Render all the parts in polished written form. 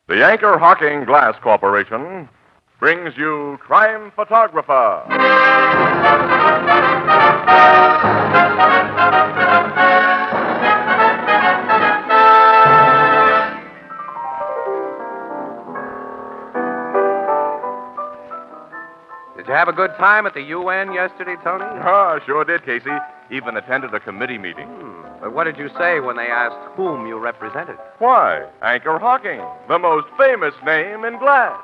The Anchor Hocking Glass Corporation brings you Crime Photographer. Did you have a good time at the UN yesterday, Tony? Sure did, Casey. Even attended a committee meeting. But what did you say when they asked whom you represented? Why, Anchor Hocking, the most famous name in glass.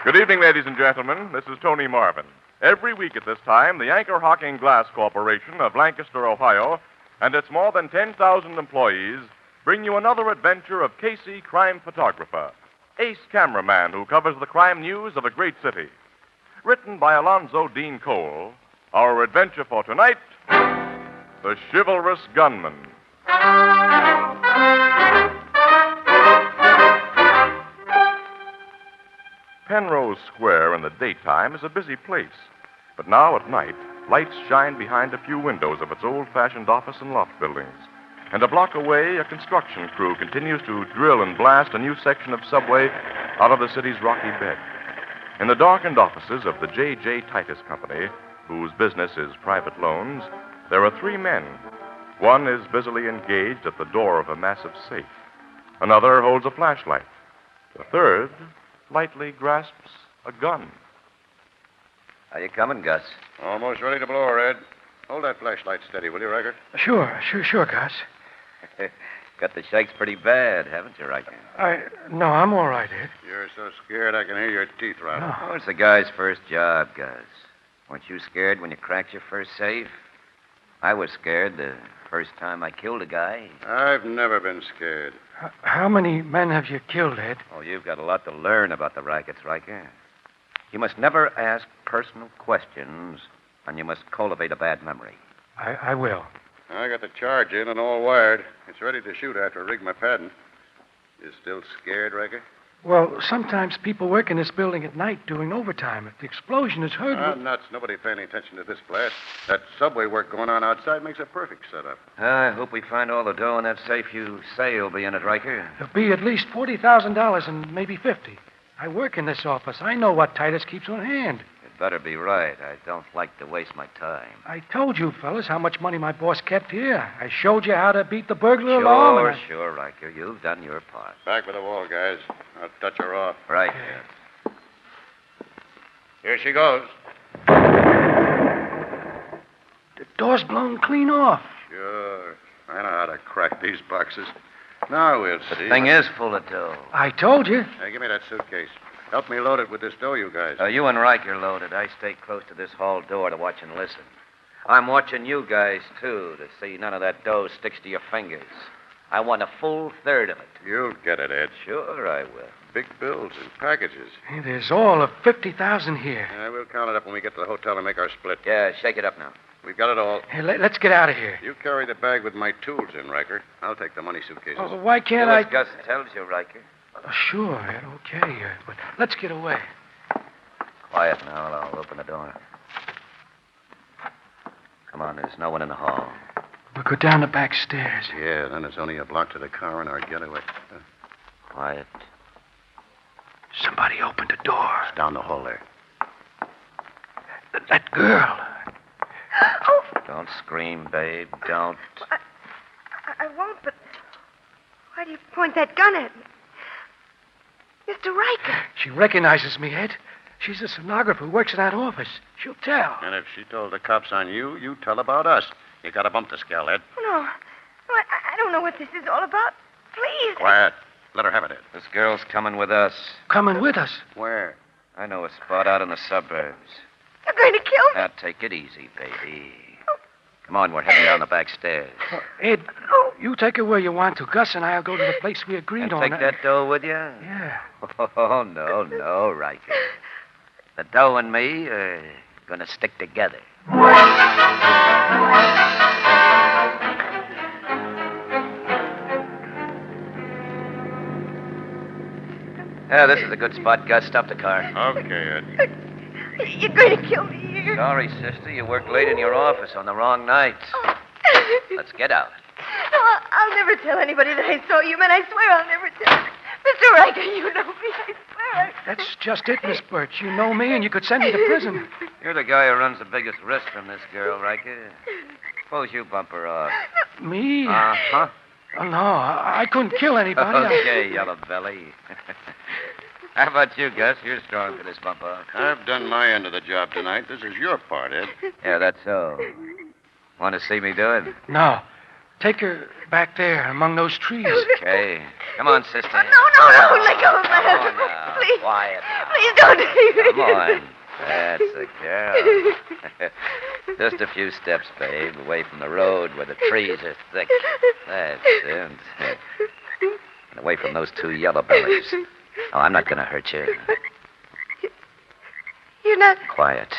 Good evening, ladies and gentlemen. This is Tony Marvin. Every week at this time, the Anchor Hocking Glass Corporation of Lancaster, Ohio, and its more than 10,000 employees bring you another adventure of Casey, crime photographer, ace cameraman who covers the crime news of a great city. Written by Alonzo Dean Cole, our adventure for tonight, The Chivalrous Gunman. Penrose Square in the daytime is a busy place. But now at night, lights shine behind a few windows of its old-fashioned office and loft buildings. And a block away, a construction crew continues to drill and blast a new section of subway out of the city's rocky bed. In the darkened offices of the J.J. Titus Company, whose business is private loans, there are three men. One is busily engaged at the door of a massive safe. Another holds a flashlight. The third lightly grasps a gun. How you coming, Gus? Almost ready to blow, Red. Hold that flashlight steady, will you, Riker? Sure, Gus. Got the shakes pretty bad, haven't you, Riker? No, I'm all right, Ed. You're so scared I can hear your teeth rattle. No. Oh, it's the guy's first job, Gus. Weren't you scared when you cracked your first safe? I was scared the first time I killed a guy. I've never been scared. How many men have you killed, Ed? Oh, you've got a lot to learn about the rackets, Riker. You must never ask personal questions, and you must cultivate a bad memory. I will. I got the charge in and all wired. It's ready to shoot after I rig my padding. You still scared, Riker? Well, sometimes people work in this building at night doing overtime. If the explosion is heard... Nuts. Nobody paying attention to this blast. That subway work going on outside makes a perfect setup. I hope we find all the dough in that safe you say will be in it, Riker. There'll be at least $40,000 and maybe $50,000. I work in this office. I know what Titus keeps on hand. You'd better be right. I don't like to waste my time. I told you, fellas, how much money my boss kept here. I showed you how to beat the burglar alarm. Sure, Riker. You've done your part. Back with the wall, guys. I'll touch her off. Right. Here she goes. The door's blown clean off. Sure. I know how to crack these boxes. Now we'll see. The thing is full of dough. I told you. Hey, give me that suitcase. Help me load it with this dough, you guys. You and Riker loaded. I stay close to this hall door to watch and listen. I'm watching you guys, too, to see none of that dough sticks to your fingers. I want a full third of it. You'll get it, Ed. Sure, I will. Big bills and packages. Hey, there's all of $50,000 here. We'll count it up when we get to the hotel and make our split. Yeah, shake it up now. We've got it all. Hey, let's get out of here. You carry the bag with my tools in, Riker. I'll take the money suitcases. Oh, why can't Do I... as Gus tells you, Riker. Sure, Ed, okay. But let's get away. Quiet now, and I'll open the door. Come on, there's no one in the hall. We'll go down the back stairs. Yeah, then it's only a block to the car and our getaway. Quiet. Somebody opened the door. It's down the hall there. That girl. Oh. Don't scream, babe. Don't. I won't, but why do you point that gun at me? Mr. Riker. She recognizes me, Ed. She's a stenographer who works in that office. She'll tell. And if she told the cops on you, you tell about us. You got to bump the scale, Ed. No, I don't know what this is all about. Please. Quiet. Let her have it, Ed. This girl's coming with us. Coming with us. Where? I know a spot out in the suburbs. You're going to kill me. Now, take it easy, baby. Come on, we're heading down the back stairs. Ed, you take her where you want to. Gus and I'll go to the place we agreed And on. take that dough with you? Yeah. Oh, no, Riker. The dough and me are going to stick together. Yeah, this is a good spot. Gus, stop the car. Okay, Ed. You're going to kill me here. Sorry, sister. You worked late in your office on the wrong night. Let's get out. No, I'll never tell anybody that I saw you, man. I swear I'll never tell. Mr. Riker, you know me. I swear. That's just it, Miss Birch. You know me, and you could send me to prison. You're the guy who runs the biggest risk from this girl, Riker. Suppose you bump her off. Me? Uh-huh. Oh, no, I couldn't kill anybody. Okay, yellow belly. How about you, Gus? You're strong for this bump off. I've done my end of the job tonight. This is your part, Ed. Yeah, that's so. Want to see me do it? No. Take her back there among those trees. Okay. Come on, sister. No. Let go of my Come on husband. now. Please. Quiet now. Please don't leave me. Come on. That's the girl. Just a few steps, babe, away from the road where the trees are thick. That's it. And away from those two yellow bellies. Oh, I'm not going to hurt you. You're not. Quiet.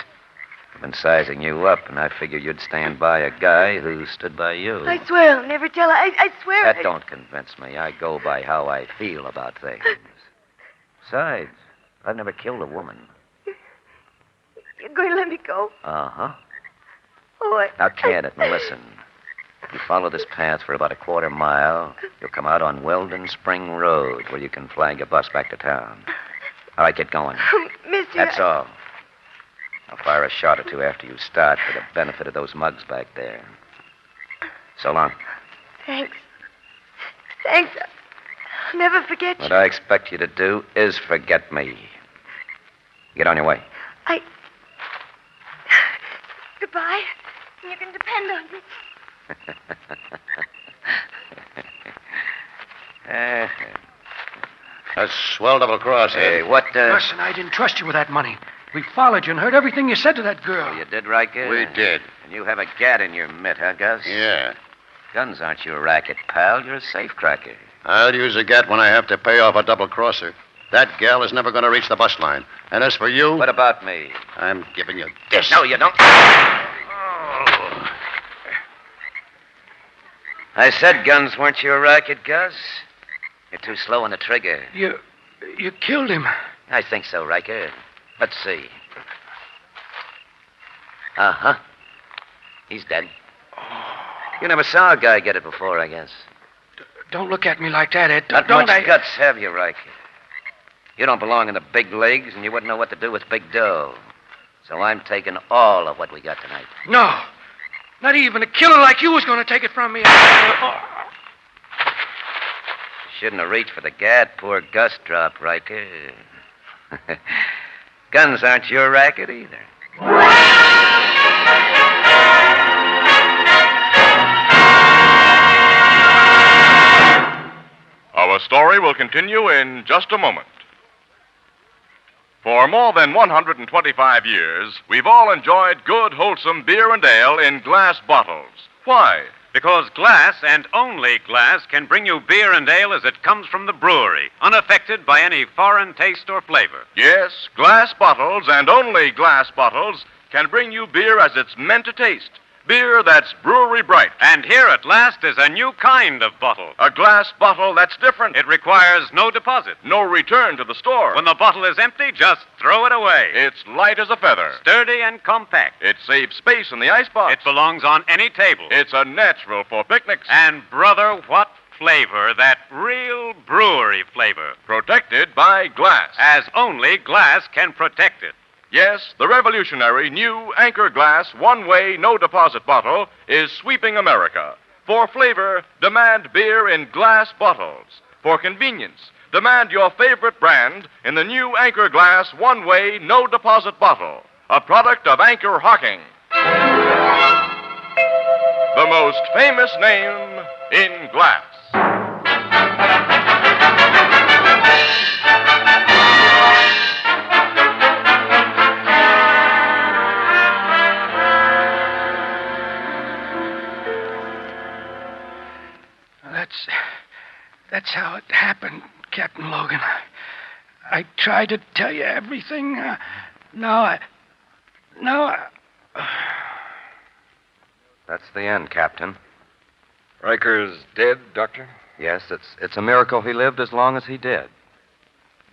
I've been sizing you up, and I figured you'd stand by a guy who stood by you. I swear I'll never tell. I swear. That don't convince me. I go by how I feel about things. Besides, I've never killed a woman. You're going to let me go? Uh-huh. Oh, Now, Janet, now listen. If you follow this path for about a quarter mile, you'll come out on Weldon Spring Road, where you can flag a bus back to town. All right, get going. Mister. That's all. I'll fire a shot or two after you start for the benefit of those mugs back there. So long. Thanks. I'll never forget What you. I expect you to do is forget me. Get on your way. Goodbye. You can depend on me. That's swell double cross, Hey, Ed. what, Listen, I didn't trust you with that money. We followed you and heard everything you said to that girl. You did, Riker? We did. And you have a gat in your mitt, huh, Gus? Yeah. Guns aren't your racket, pal. You're a safecracker. I'll use a gat when I have to pay off a double crosser. That gal is never going to reach the bus line. And as for you, What about me? I'm giving you this. No, you don't. I said guns weren't your racket, Gus. You're too slow on the trigger. You killed him. I think so, Riker. Let's see. Uh-huh. He's dead. You never saw a guy get it before, I guess. Don't look at me like that, Ed. Not don't much guts, have you, Riker? You don't belong in the big leagues, and you wouldn't know what to do with big dough. So I'm taking all of what we got tonight. No. Not even a killer like you was going to take it from me. Shouldn't have reached for the gat. Poor Gus dropped, Riker. Guns aren't your racket either. Our story will continue in just a moment. For more than 125 years, we've all enjoyed good, wholesome beer and ale in glass bottles. Why? Because glass, and only glass, can bring you beer and ale as it comes from the brewery, unaffected by any foreign taste or flavor. Yes, glass bottles and only glass bottles can bring you beer as it's meant to taste. Beer that's brewery bright. And here at last is a new kind of bottle. A glass bottle that's different. It requires no deposit. No return to the store. When the bottle is empty, just throw it away. It's light as a feather. Sturdy and compact. It saves space in the icebox. It belongs on any table. It's a natural for picnics. And, brother, what flavor, that real brewery flavor. Protected by glass. As only glass can protect it. Yes, the revolutionary new Anchor Glass one-way, no-deposit bottle is sweeping America. For flavor, demand beer in glass bottles. For convenience, demand your favorite brand in the new Anchor Glass one-way, no-deposit bottle. A product of Anchor Hocking. The most famous name in glass. That's how it happened, Captain Logan. I tried to tell you everything. Now I... That's the end, Captain. Riker's dead, Doctor? Yes, it's a miracle he lived as long as he did.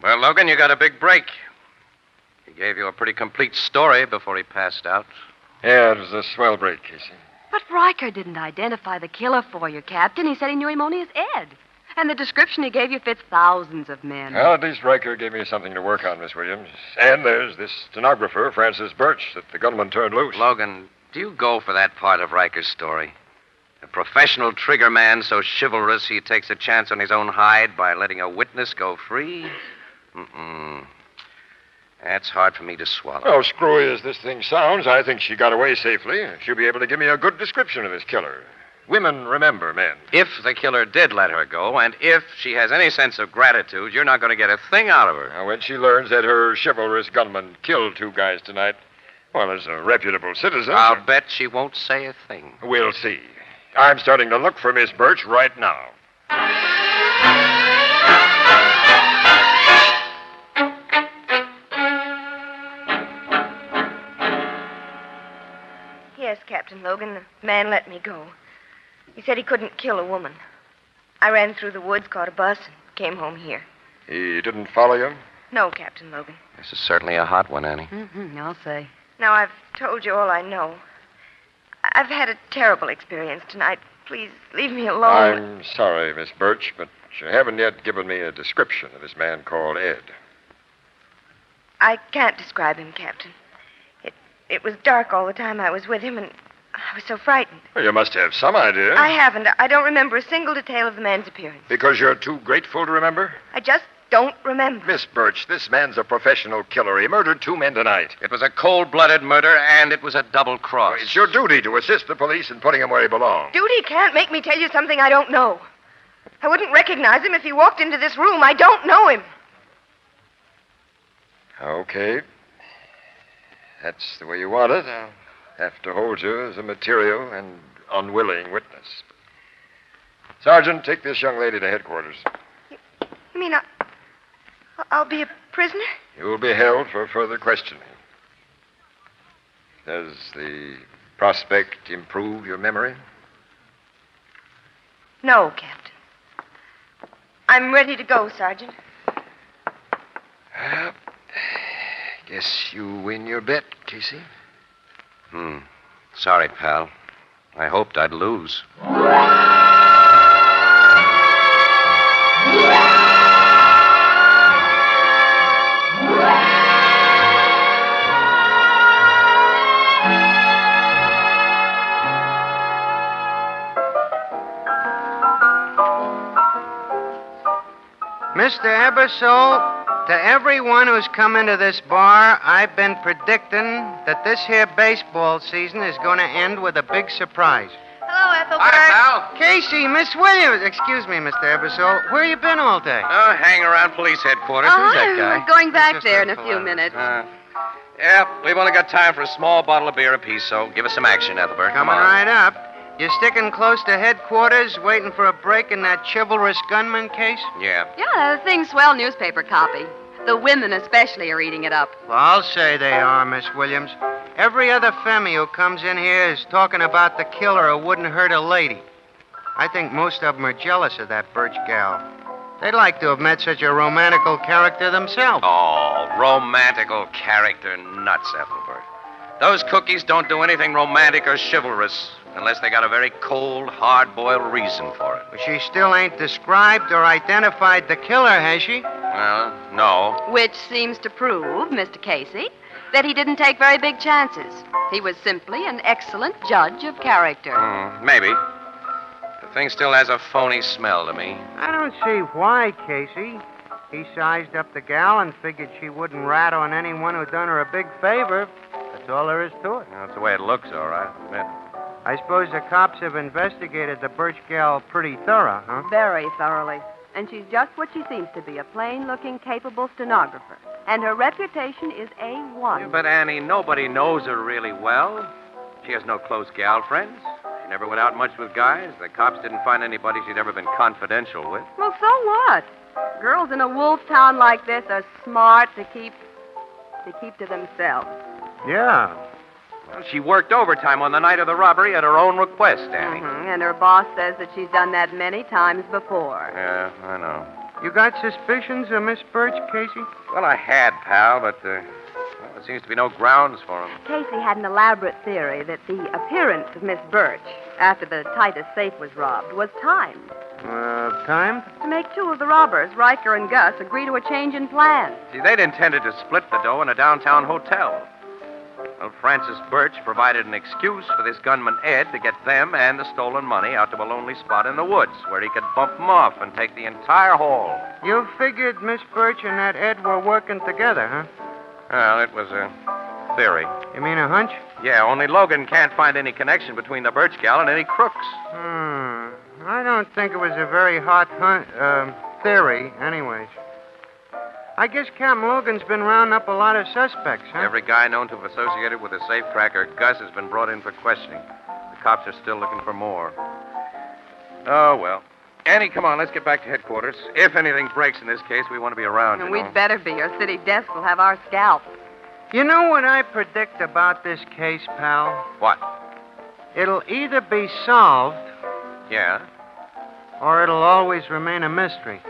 Well, Logan, you got a big break. He gave you a pretty complete story before he passed out. Yeah, it was a swell break, Casey. But Riker didn't identify the killer for you, Captain. He said he knew him only as Ed. And the description he gave you fits thousands of men. Well, at least Riker gave me something to work on, Miss Williams. And there's this stenographer, Francis Birch, that the gunman turned loose. Logan, do you go for that part of Riker's story? A professional trigger man so chivalrous he takes a chance on his own hide by letting a witness go free? That's hard for me to swallow. Oh, screwy as this thing sounds, I think she got away safely. She'll be able to give me a good description of this killer. Women remember men. If the killer did let her go, and if she has any sense of gratitude, you're not going to get a thing out of her. Now, when she learns that her chivalrous gunman killed 2 guys tonight, well, as a reputable citizen... I'll bet she won't say a thing. We'll see. I'm starting to look for Miss Birch right now. Yes, Captain Logan, the man let me go. He said he couldn't kill a woman. I ran through the woods, caught a bus, and came home here. He didn't follow you? No, Captain Logan. This is certainly a hot one, Annie. I'll say. Now, I've told you all I know. I've had a terrible experience tonight. Please, leave me alone. I'm sorry, Miss Birch, but you haven't yet given me a description of this man called Ed. I can't describe him, Captain. It was dark all the time I was with him, and I was so frightened. Well, you must have some idea. I haven't. I don't remember a single detail of the man's appearance. Because you're too grateful to remember? I just don't remember. Miss Birch, this man's a professional killer. He murdered 2 men tonight. It was a cold-blooded murder, and it was a double cross. It's your duty to assist the police in putting him where he belongs. Duty can't make me tell you something I don't know. I wouldn't recognize him if he walked into this room. I don't know him. Okay. That's the way you want it. I'll have to hold you as a material and unwilling witness. Sergeant, take this young lady to headquarters. You mean I'll be a prisoner? You will be held for further questioning. Does the prospect improve your memory? No, Captain. I'm ready to go, Sergeant. Well, guess you win your bet, Casey. Sorry, pal. I hoped I'd lose. Mr. Ebersole, to everyone who's come into this bar, I've been predicting that this here baseball season is going to end with a big surprise. Hello, Ethelbert. Hi, pal. Casey, Miss Williams. Excuse me, Mr. Ebersole. Where you been all day? Oh, hanging around police headquarters. Who's that guy? I'm going back Just there a in a few fellow. minutes. Yeah, we've only got time for a small bottle of beer apiece, so give us some action, Ethelbert. Come Coming on. right up. You sticking close to headquarters, waiting for a break in that chivalrous gunman case? Yeah. Yeah, the thing's swell newspaper copy. The women especially are eating it up. Well, I'll say they are, Miss Williams. Every other femme who comes in here is talking about the killer who wouldn't hurt a lady. I think most of them are jealous of that Birch gal. They'd like to have met such a romantical character themselves. Oh, romantical character nuts, Ethelbert. Those cookies don't do anything romantic or chivalrous unless they got a very cold, hard-boiled reason for it. But she still ain't described or identified the killer, has she? Well, no. Which seems to prove, Mr. Casey, that he didn't take very big chances. He was simply an excellent judge of character. Maybe. The thing still has a phony smell to me. I don't see why, Casey. He sized up the gal and figured she wouldn't rat on anyone who done her a big favor. That's all there is to it. That's the way it looks, all right. I admit. I suppose the cops have investigated the Birch gal pretty thorough, huh? Very thoroughly. And she's just what she seems to be, a plain-looking, capable stenographer. And her reputation is A1. Yeah, but, Annie, nobody knows her really well. She has no close gal friends. She never went out much with guys. The cops didn't find anybody she'd ever been confidential with. Well, so what? Girls in a wolf town like this are smart to keep to themselves. Yeah. Well, she worked overtime on the night of the robbery at her own request, Annie. And her boss says that she's done that many times before. Yeah, I know. You got suspicions of Miss Birch, Casey? Well, I had, pal, but there seems to be no grounds for them. Casey had an elaborate theory that the appearance of Miss Birch after the Titus safe was robbed was timed. Timed? To make two of the robbers, Riker and Gus, agree to a change in plans. See, they'd intended to split the dough in a downtown hotel. Well, Francis Birch provided an excuse for this gunman Ed to get them and the stolen money out to a lonely spot in the woods where he could bump them off and take the entire haul. You figured Miss Birch and that Ed were working together, huh? Well, it was a theory. You mean a hunch? Yeah, only Logan can't find any connection between the Birch gal and any crooks. I don't think it was a very hot theory, anyways. I guess Captain Logan's been rounding up a lot of suspects, huh? Every guy known to have associated with a safecracker, Gus, has been brought in for questioning. The cops are still looking for more. Oh, well. Annie, come on, let's get back to headquarters. If anything breaks in this case, we want to be around, And you know. we'd better be. Our city desk will have our scalps. You know what I predict about this case, pal? What? It'll either be solved Yeah? or it'll always remain a mystery.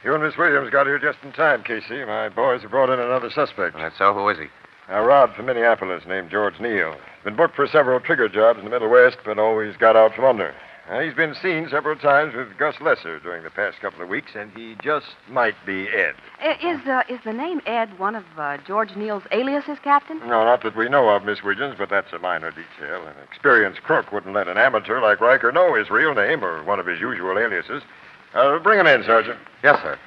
You and Miss Williams got here just in time, Casey. My boys have brought in another suspect. That's so. Who is he? A rod from Minneapolis named George Neal. Been booked for several trigger jobs in the Middle West, but always got out from under. He's been seen several times with Gus Lesser during the past couple of weeks, and he just might be Ed. Is the name Ed one of George Neal's aliases, Captain? No, not that we know of, Miss Williams, but that's a minor detail. An experienced crook wouldn't let an amateur like Riker know his real name or one of his usual aliases. Bring him in, Sergeant. Yes, sir.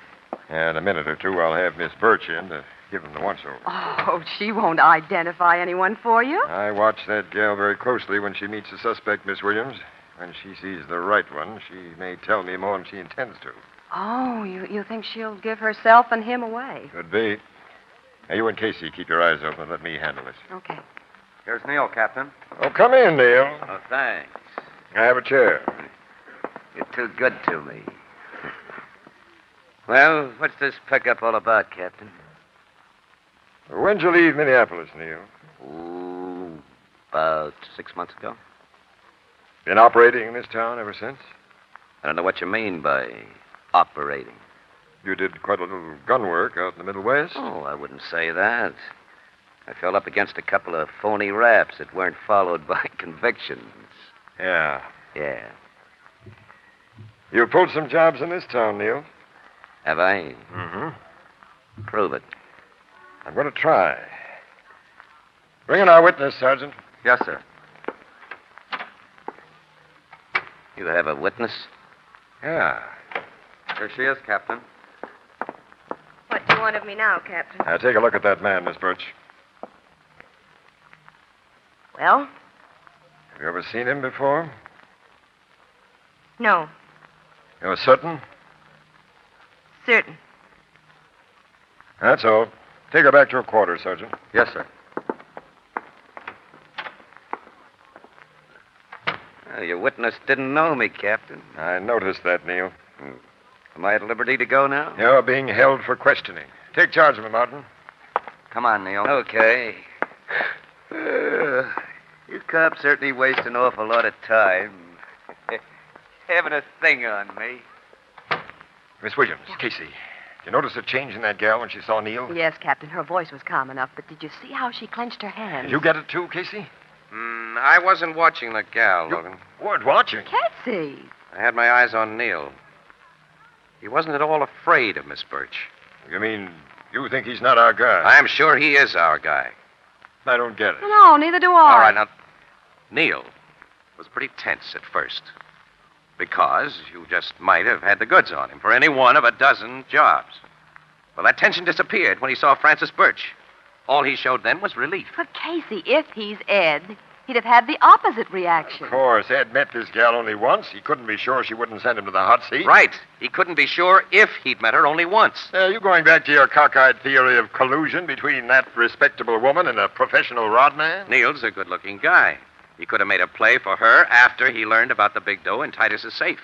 And in a minute or two, I'll have Miss Birch in to give him the once-over. Oh, she won't identify anyone for you. I watch that gal very closely when she meets a suspect, Miss Williams. When she sees the right one, she may tell me more than she intends to. Oh, you think she'll give herself and him away? Could be. Now, you and Casey, keep your eyes open. Let me handle this. Okay. Here's Neil, Captain. Oh, come in, Neil. Oh, thanks. Have a chair. You're too good to me. Well, what's this pickup all about, Captain? When'd you leave Minneapolis, Neil? Ooh, about 6 months ago. Been operating in this town ever since? I don't know what you mean by operating. You did quite a little gun work out in the Middle West? Oh, I wouldn't say that. I fell up against a couple of phony raps that weren't followed by convictions. Yeah. Yeah. You pulled some jobs in this town, Neil. Have I? Mm-hmm. Prove it. I'm going to try. Bring in our witness, Sergeant. Yes, sir. You have a witness? Yeah. Here she is, Captain. What do you want of me now, Captain? Now, take a look at that man, Miss Birch. Well? Have you ever seen him before? No. You're certain? Certain. That's all. Take her back to her quarters, Sergeant. Yes, sir. Well, your witness didn't know me, Captain. I noticed that, Neil. Am I at liberty to go now? You're being held for questioning. Take charge of him, Martin. Come on, Neil. Okay. You cops certainly waste an awful lot of time having a thing on me. Miss Williams, Casey, you notice a change in that gal when she saw Neil? Yes, Captain. Her voice was calm enough, but did you see how she clenched her hands? Did you get it too, Casey? I wasn't watching the gal, Logan. Weren't watching. Casey! I had my eyes on Neil. He wasn't at all afraid of Miss Birch. You mean you think he's not our guy? I'm sure he is our guy. I don't get it. No, neither do I. All right, now, Neil was pretty tense at first. Because you just might have had the goods on him for any one of a dozen jobs. Well, that tension disappeared when he saw Francis Birch. All he showed then was relief. But, Casey, if he's Ed, he'd have had the opposite reaction. Of course, Ed met this gal only once. He couldn't be sure she wouldn't send him to the hot seat. Right. He couldn't be sure if he'd met her only once. You going back to your cockeyed theory of collusion between that respectable woman and a professional rodman? Neil's a good-looking guy. He could have made a play for her after he learned about the big dough in Titus's safe.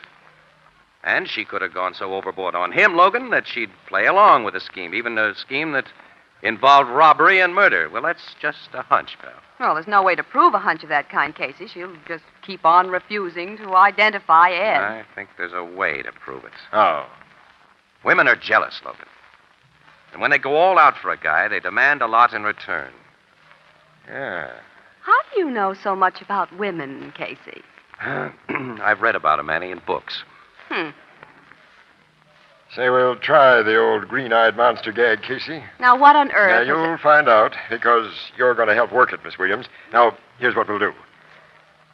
And she could have gone so overboard on him, Logan, that she'd play along with the scheme, even a scheme that involved robbery and murder. Well, that's just a hunch, pal. Well, there's no way to prove a hunch of that kind, Casey. She'll just keep on refusing to identify Ed. I think there's a way to prove it. Oh. Women are jealous, Logan. And when they go all out for a guy, they demand a lot in return. Yeah. How do you know so much about women, Casey? I've read about 'em, Annie, in books. Say, we'll try the old green-eyed monster gag, Casey. Now, what on Now, earth? you'll find out, because you're going to help work it, Miss Williams. Now, here's what we'll do.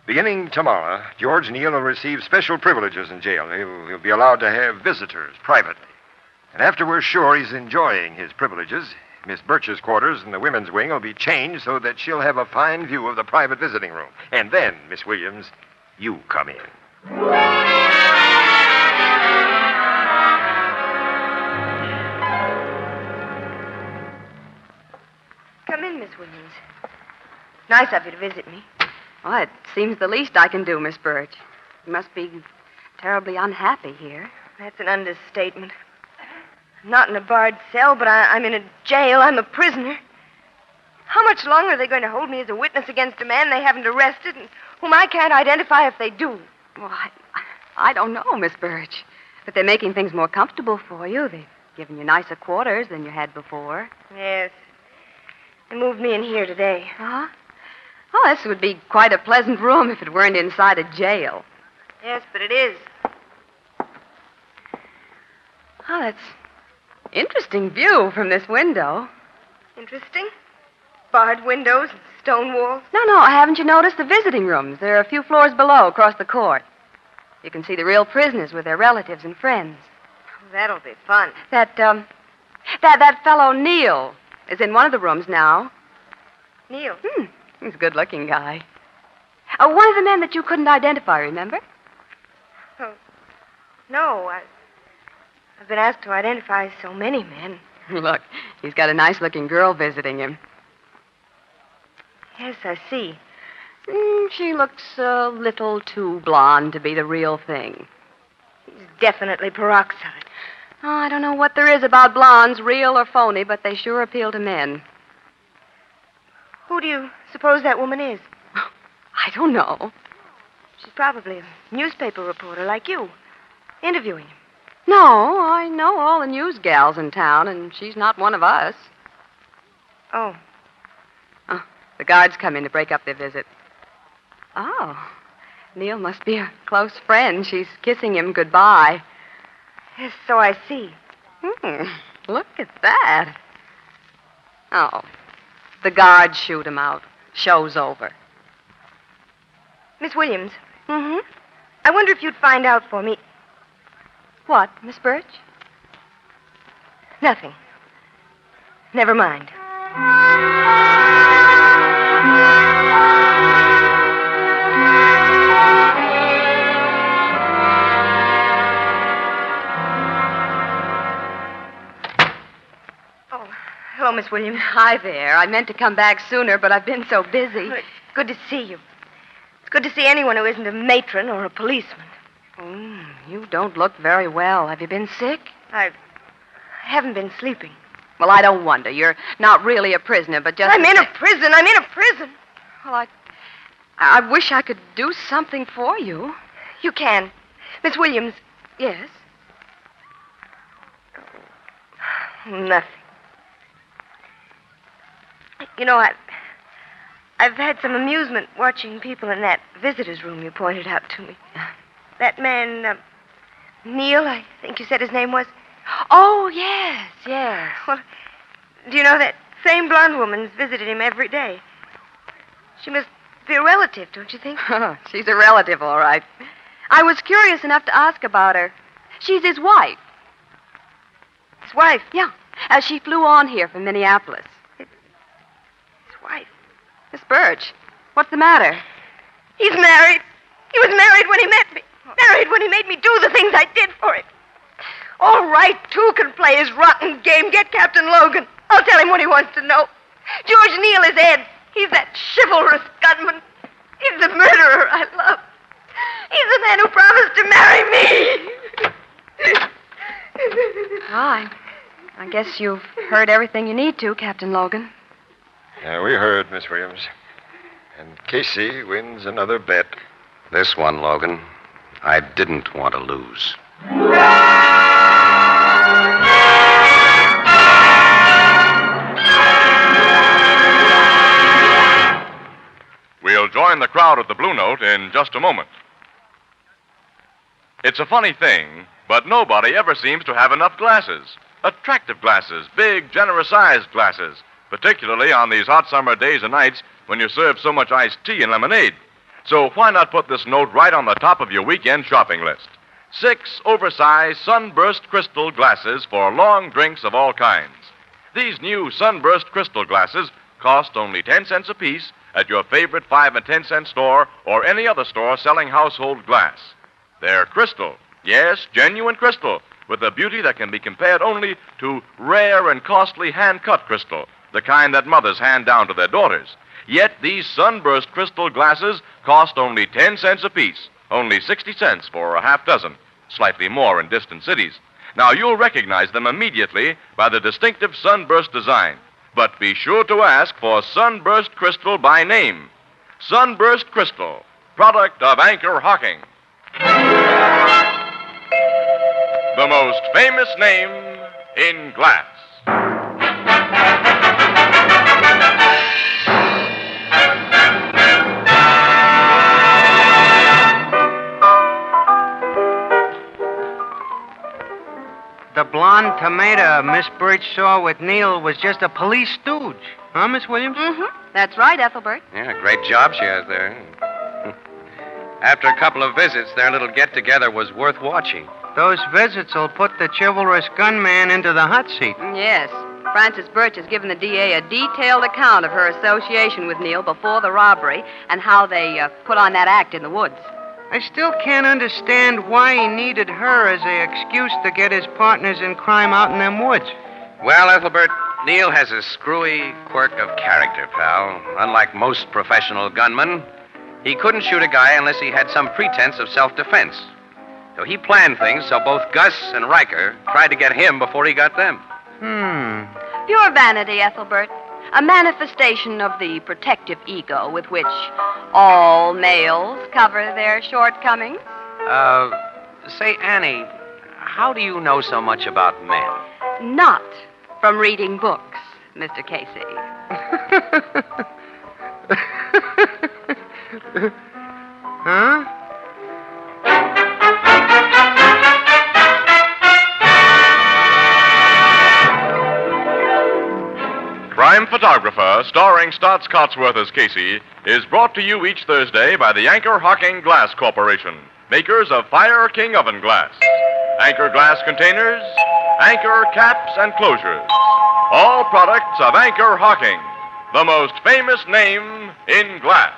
Beginning tomorrow, George Neal will receive special privileges in jail. He'll be allowed to have visitors privately. And after we're sure he's enjoying his privileges, Miss Birch's quarters in the women's wing will be changed so that she'll have a fine view of the private visiting room. And then, Miss Williams, you come in. Come in, Miss Williams. Nice of you to visit me. Well, it seems the least I can do, Miss Birch. You must be terribly unhappy here. That's an understatement. I'm not in a barred cell, but I'm in a jail. I'm a prisoner. How much longer are they going to hold me as a witness against a man they haven't arrested and whom I can't identify if they do? Well, I don't know, Miss Birch. But they're making things more comfortable for you. They've given you nicer quarters than you had before. Yes. They moved me in here today. Huh? Oh, this would be quite a pleasant room if it weren't inside a jail. Yes, but it is. Oh, that's interesting view from this window. Interesting. Barred windows and stone walls. No, haven't you noticed the visiting rooms? They're a few floors below, across the court. You can see the real prisoners with their relatives and friends. That'll be fun. That fellow Neil is in one of the rooms now. Neil? He's a good-looking guy. One of the men that you couldn't identify, remember? Oh, no. I've been asked to identify so many men. Look, he's got a nice-looking girl visiting him. Yes, I see. She looks a little too blonde to be the real thing. He's definitely peroxide. Oh, I don't know what there is about blondes, real or phony, but they sure appeal to men. Who do you suppose that woman is? I don't know. She's probably a newspaper reporter like you, interviewing him. No, I know all the news gals in town, and she's not one of us. Oh. The guards come in to break up their visit. Oh, Neil must be a close friend. She's kissing him goodbye. Yes, so I see. Look at that. Oh, the guards shoot him out. Show's over. Miss Williams. I wonder if you'd find out for me. What, Miss Birch? Nothing. Never mind. Hello, Miss Williams. Hi there. I meant to come back sooner, but I've been so busy. Well, it's good to see you. It's good to see anyone who isn't a matron or a policeman. You don't look very well. Have you been sick? I haven't been sleeping. Well, I don't wonder. You're not really a prisoner, but just... I'm in a prison. I'm in a prison. Well, I wish I could do something for you. You can. Miss Williams. Yes? Nothing. You know, I've had some amusement watching people in that visitor's room you pointed out to me. That man, Neil, I think you said his name was. Oh, yes. Well, do you know that same blonde woman's visited him every day? She must be a relative, don't you think? She's a relative, all right. I was curious enough to ask about her. She's his wife. His wife? Yeah. She flew on here from Minneapolis. Wife. Miss Birch, what's the matter? He's married. He was married when he met me. Married when he made me do the things I did for him. All right, two can play his rotten game. Get Captain Logan. I'll tell him what he wants to know. George Neal is Ed. He's that chivalrous gunman. He's the murderer I love. He's the man who promised to marry me. I guess you've heard everything you need to, Captain Logan. Yeah, we heard, Miss Williams. And Casey wins another bet. This one, Logan, I didn't want to lose. We'll join the crowd at the Blue Note in just a moment. It's a funny thing, but nobody ever seems to have enough glasses. Attractive glasses, big, generous-sized glasses, particularly on these hot summer days and nights when you serve so much iced tea and lemonade. So why not put this note right on the top of your weekend shopping list? 6 oversized sunburst crystal glasses for long drinks of all kinds. These new sunburst crystal glasses cost only 10 cents apiece at your favorite 5 and 10 cent store or any other store selling household glass. They're crystal, yes, genuine crystal, with a beauty that can be compared only to rare and costly hand-cut crystal, the kind that mothers hand down to their daughters. Yet these sunburst crystal glasses cost only 10 cents apiece, only 60 cents for a half dozen, slightly more in distant cities. Now, you'll recognize them immediately by the distinctive sunburst design. But be sure to ask for Sunburst Crystal by name. Sunburst Crystal, product of Anchor Hocking. The most famous name in glass. The blonde tomato Miss Birch saw with Neil was just a police stooge. Huh, Miss Williams? Mm-hmm. That's right, Ethelbert. Yeah, great job she has there. After a couple of visits, their little get-together was worth watching. Those visits will put the chivalrous gunman into the hot seat. Yes. Frances Birch has given the DA a detailed account of her association with Neil before the robbery and how they put on that act in the woods. I still can't understand why he needed her as an excuse to get his partners in crime out in them woods. Well, Ethelbert, Neil has a screwy quirk of character, pal. Unlike most professional gunmen, he couldn't shoot a guy unless he had some pretense of self-defense. So he planned things so both Gus and Riker tried to get him before he got them. Pure vanity, Ethelbert. A manifestation of the protective ego with which all males cover their shortcomings. Say, Annie, how do you know so much about men? Not from reading books, Mr. Casey. Huh? Crime Photographer, starring Stotts Cotsworth as Casey, is brought to you each Thursday by the Anchor Hocking Glass Corporation, makers of Fire King oven glass. Anchor glass containers, Anchor caps and closures. All products of Anchor Hocking, the most famous name in glass.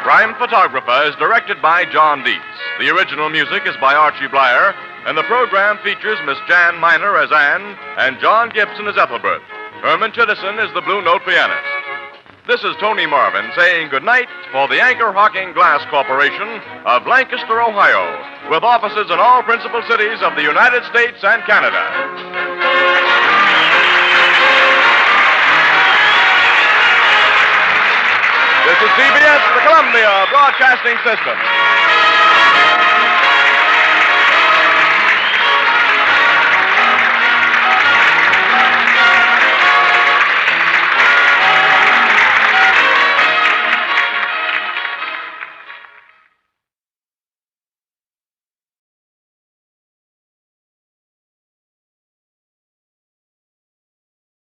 Crime Photographer is directed by John Dietz. The original music is by Archie Bleyer, and the program features Miss Jan Miner as Anne and John Gibson as Ethelbert. Herman Chittison is the Blue Note pianist. This is Tony Marvin saying goodnight for the Anchor Hocking Glass Corporation of Lancaster, Ohio, with offices in all principal cities of the United States and Canada. This is CBS, the Columbia Broadcasting System.